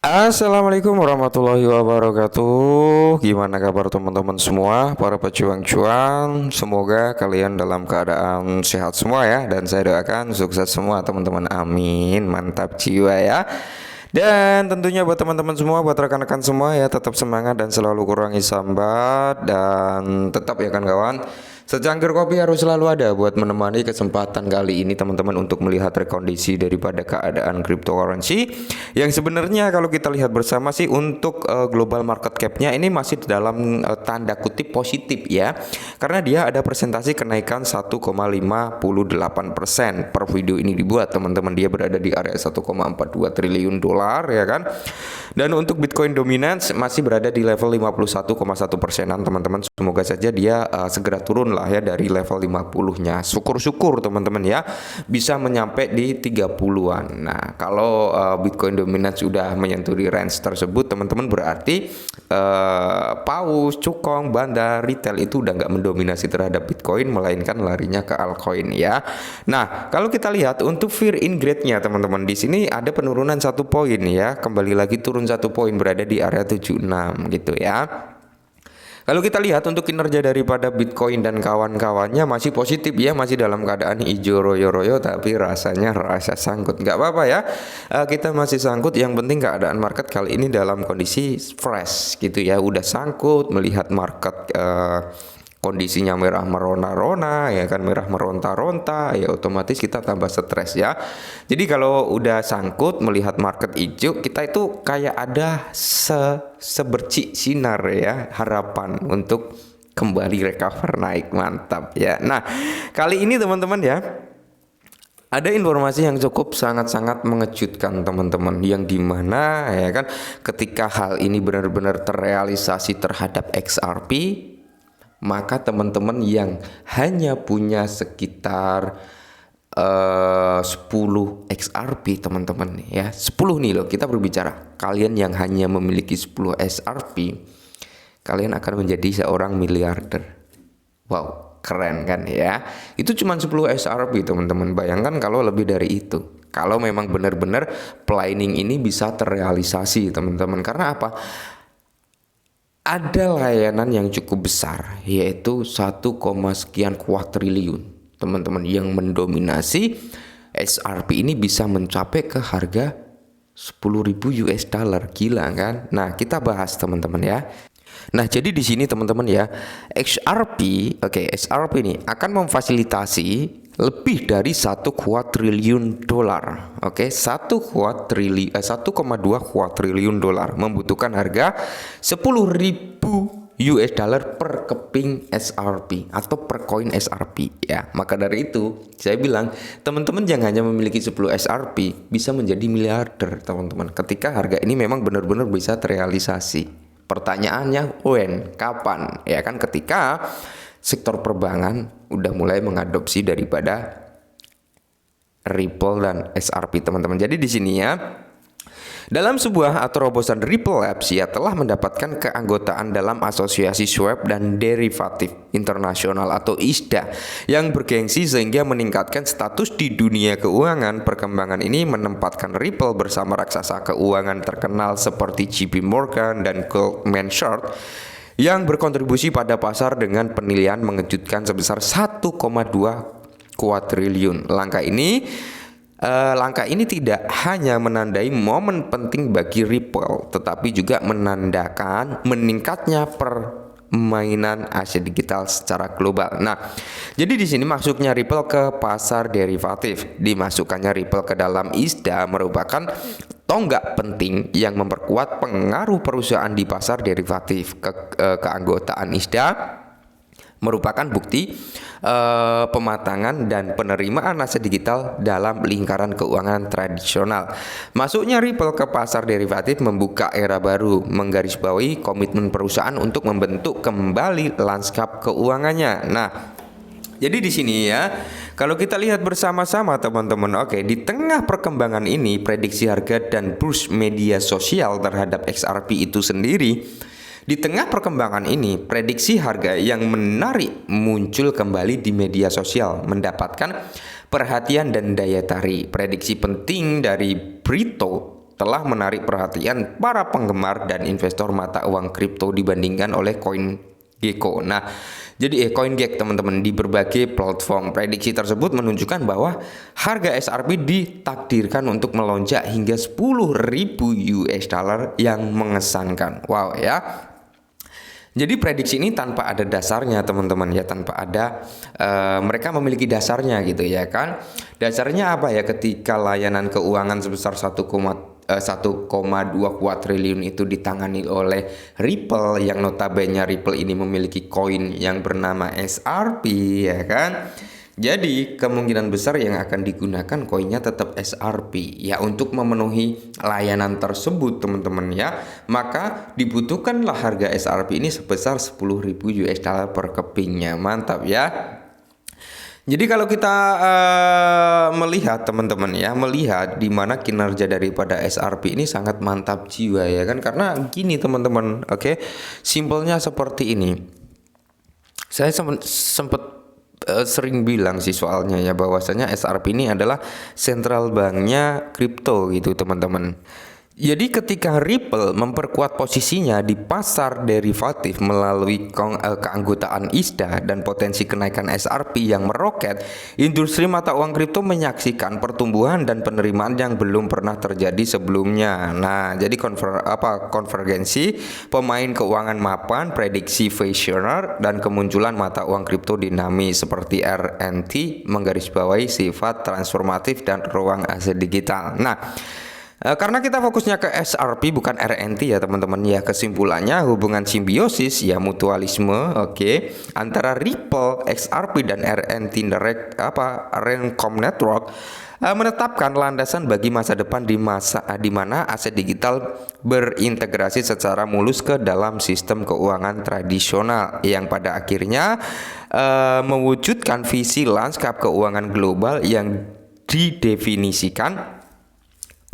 Assalamualaikum warahmatullahi wabarakatuh. Gimana kabar teman-teman semua, para pejuang cuan? Semoga kalian dalam keadaan sehat semua ya. Dan saya doakan sukses semua teman-teman. Amin. Mantap jiwa ya. Dan tentunya buat teman-teman semua, buat rekan-rekan semua ya, tetap semangat dan selalu kurangi sambat. Dan tetap ya kan kawan, secangkir kopi harus selalu ada buat menemani kesempatan kali ini teman-teman untuk melihat rekondisi daripada keadaan cryptocurrency yang sebenarnya kalau kita lihat bersama sih untuk global market cap-nya ini masih dalam tanda kutip positif ya, karena dia ada presentasi kenaikan 1,58% per video ini dibuat teman-teman. Dia berada di area 1,42 triliun dolar ya kan. Dan untuk Bitcoin dominance masih berada di level 51,1%-an teman-teman. Semoga saja dia segera turun lah ya dari level 50-nya. Syukur-syukur teman-teman ya bisa menyampai di 30-an. Nah, kalau Bitcoin dominance sudah menyentuh di range tersebut teman-teman, berarti paus, cukong, bandar, retail itu udah nggak mendominasi terhadap Bitcoin, melainkan larinya ke altcoin ya. Nah, kalau kita lihat untuk fear in grade-nya teman-teman, di sini ada penurunan 1 poin ya, kembali lagi turun 1 poin, berada di area 76 gitu ya. Kalau kita lihat untuk kinerja daripada Bitcoin dan kawan-kawannya masih positif ya, masih dalam keadaan hijau royo-royo, tapi rasanya rasa sangkut. Nggak apa-apa ya, kita masih sangkut. Yang penting keadaan market kali ini dalam kondisi fresh gitu ya, udah sangkut melihat market kondisinya merah merona-rona ya kan, merah meronta-ronta ya, otomatis kita tambah stres ya. Jadi kalau udah sangkut melihat market hijau, kita itu kayak ada sebercik sinar ya, harapan untuk kembali recover naik, mantap ya. Nah, kali ini teman-teman ya, ada informasi yang cukup sangat-sangat mengejutkan teman-teman, yang dimana ya kan ketika hal ini benar-benar terrealisasi terhadap XRP, maka teman-teman yang hanya punya sekitar 10 XRP teman-teman ya, 10 nih loh kita berbicara, kalian yang hanya memiliki 10 XRP, kalian akan menjadi seorang miliarder. Wow, keren kan ya. Itu cuma 10 XRP teman-teman. Bayangkan kalau lebih dari itu, kalau memang benar-benar planning ini bisa terrealisasi teman-teman. Karena apa? Ada layanan yang cukup besar, yaitu 1, sekian kuadriliun teman-teman, yang mendominasi XRP ini bisa mencapai ke harga 10.000 US dollar. Gila kan? Nah, kita bahas teman-teman ya. Nah, jadi di sini teman-teman ya, XRP ini akan memfasilitasi lebih dari 1 kuadriliun dolar. Oke, 1,2 kuadriliun dolar membutuhkan harga 10.000 US dollar per keping SRP atau per koin SRP ya. Maka dari itu saya bilang teman-teman yang hanya memiliki 10 SRP bisa menjadi miliarder teman-teman, ketika harga ini memang benar-benar bisa terrealisasi. Pertanyaannya when, kapan ya kan, ketika sektor perbankan udah mulai mengadopsi daripada Ripple dan XRP teman-teman. Jadi di sini ya, dalam sebuah terobosan Ripple Labs ya telah mendapatkan keanggotaan dalam Asosiasi Swap dan Derivatif Internasional atau ISDA yang bergengsi, sehingga meningkatkan status di dunia keuangan. Perkembangan ini menempatkan Ripple bersama raksasa keuangan terkenal seperti JP Morgan dan Goldman Sachs yang berkontribusi pada pasar dengan penilaian mengejutkan sebesar 1,2 kuadriliun. Langkah ini tidak hanya menandai momen penting bagi Ripple, tetapi juga menandakan meningkatnya permainan aset digital secara global. Nah, jadi di sini masuknya Ripple ke pasar derivatif, dimasukkannya Ripple ke dalam ISDA merupakan tonggak penting yang memperkuat pengaruh perusahaan di pasar derivatif. Keanggotaan ISDA merupakan bukti pematangan dan penerimaan aset digital dalam lingkaran keuangan tradisional. Masuknya Ripple ke pasar derivatif membuka era baru, menggarisbawahi komitmen perusahaan untuk membentuk kembali lanskap keuangannya. Nah, jadi di sini ya, kalau kita lihat bersama-sama teman-teman, oke, di tengah perkembangan ini, prediksi harga dan boost media sosial terhadap XRP itu sendiri. Di tengah perkembangan ini, prediksi harga yang menarik muncul kembali di media sosial, mendapatkan perhatian dan daya tarik. Prediksi penting dari Brito telah menarik perhatian para penggemar dan investor mata uang kripto dibandingkan oleh CoinGecko. Nah, jadi CoinGecko teman-teman, di berbagai platform prediksi tersebut menunjukkan bahwa harga SRP ditakdirkan untuk melonjak hingga 10.000 US dollar yang mengesankan. Wow ya. Jadi prediksi ini tanpa ada dasarnya teman-teman ya, tanpa ada mereka memiliki dasarnya gitu ya kan. Dasarnya apa ya, ketika layanan keuangan sebesar 1,2 kuadriliun itu ditangani oleh Ripple, yang notabene Ripple ini memiliki koin yang bernama SRP ya kan. Jadi kemungkinan besar yang akan digunakan koinnya tetap SRP ya untuk memenuhi layanan tersebut teman-teman ya. Maka dibutuhkanlah harga SRP ini sebesar 10.000 US dollar per kepingnya. Mantap ya. Jadi kalau kita melihat teman-teman ya, melihat di mana kinerja daripada SRP ini sangat mantap jiwa ya kan, karena gini teman-teman, oke. Simpelnya seperti ini. Saya sempat sering bilang sih soalnya ya, bahwasanya SRP ini adalah central banknya kripto gitu teman-teman. Jadi ketika Ripple memperkuat posisinya di pasar derivatif melalui keanggotaan ISDA dan potensi kenaikan SRP yang meroket, industri mata uang kripto menyaksikan pertumbuhan dan penerimaan yang belum pernah terjadi sebelumnya. Nah, jadi konvergensi pemain keuangan mapan, prediksi visioner, dan kemunculan mata uang kripto dinamis seperti RNT menggarisbawahi sifat transformatif dan ruang aset digital. Nah, karena kita fokusnya ke SRP bukan RNT ya teman-teman ya, kesimpulannya hubungan simbiosis ya, mutualisme antara Ripple, XRP dan RNT Rencom Network menetapkan landasan bagi masa depan di mana aset digital berintegrasi secara mulus ke dalam sistem keuangan tradisional yang pada akhirnya mewujudkan visi lanskap keuangan global yang didefinisikan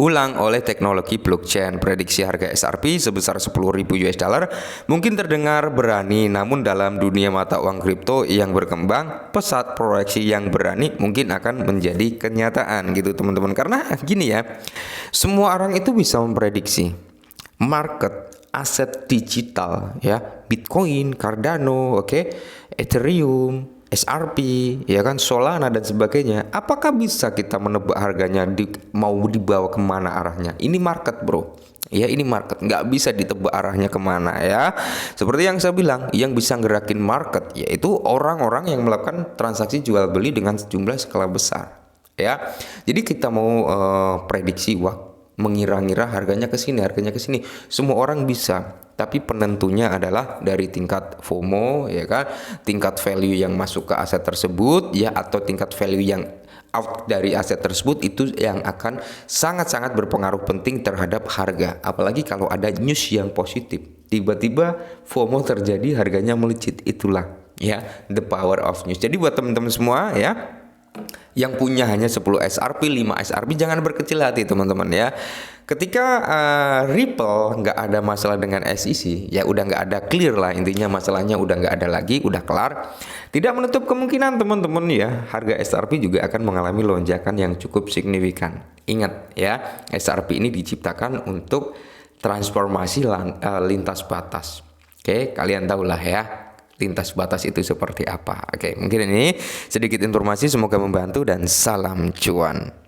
ulang oleh teknologi blockchain. Prediksi harga SRP sebesar 10.000 US dollar mungkin terdengar berani, namun dalam dunia mata uang kripto yang berkembang pesat, proyeksi yang berani mungkin akan menjadi kenyataan gitu teman-teman. Karena gini ya, semua orang itu bisa memprediksi market aset digital ya, Bitcoin, Cardano, Ethereum, SRP, ya kan, Solana dan sebagainya. Apakah bisa kita menebak harganya mau dibawa kemana arahnya? Ini market bro. Ya ini market, nggak bisa ditebak arahnya kemana ya. Seperti yang saya bilang, yang bisa gerakin market yaitu orang-orang yang melakukan transaksi jual beli dengan sejumlah skala besar. Ya, jadi kita mau prediksi mengira-ngira harganya ke sini, semua orang bisa. Tapi penentunya adalah dari tingkat FOMO ya kan, tingkat value yang masuk ke aset tersebut ya, atau tingkat value yang out dari aset tersebut, itu yang akan sangat-sangat berpengaruh penting terhadap harga. Apalagi kalau ada news yang positif, tiba-tiba FOMO terjadi, harganya melejit. Itulah ya the power of news. Jadi buat teman-teman semua ya yang punya hanya 10 SRP, 5 SRP, jangan berkecil hati teman-teman ya. Ketika Ripple nggak ada masalah dengan SEC, ya udah nggak ada, clear lah intinya, masalahnya udah nggak ada lagi, udah kelar. Tidak menutup kemungkinan teman-teman ya, harga SRP juga akan mengalami lonjakan yang cukup signifikan. Ingat ya, SRP ini diciptakan untuk transformasi lintas batas. Kalian tahulah ya lintas batas itu seperti apa. Mungkin ini sedikit informasi, semoga membantu dan salam cuan.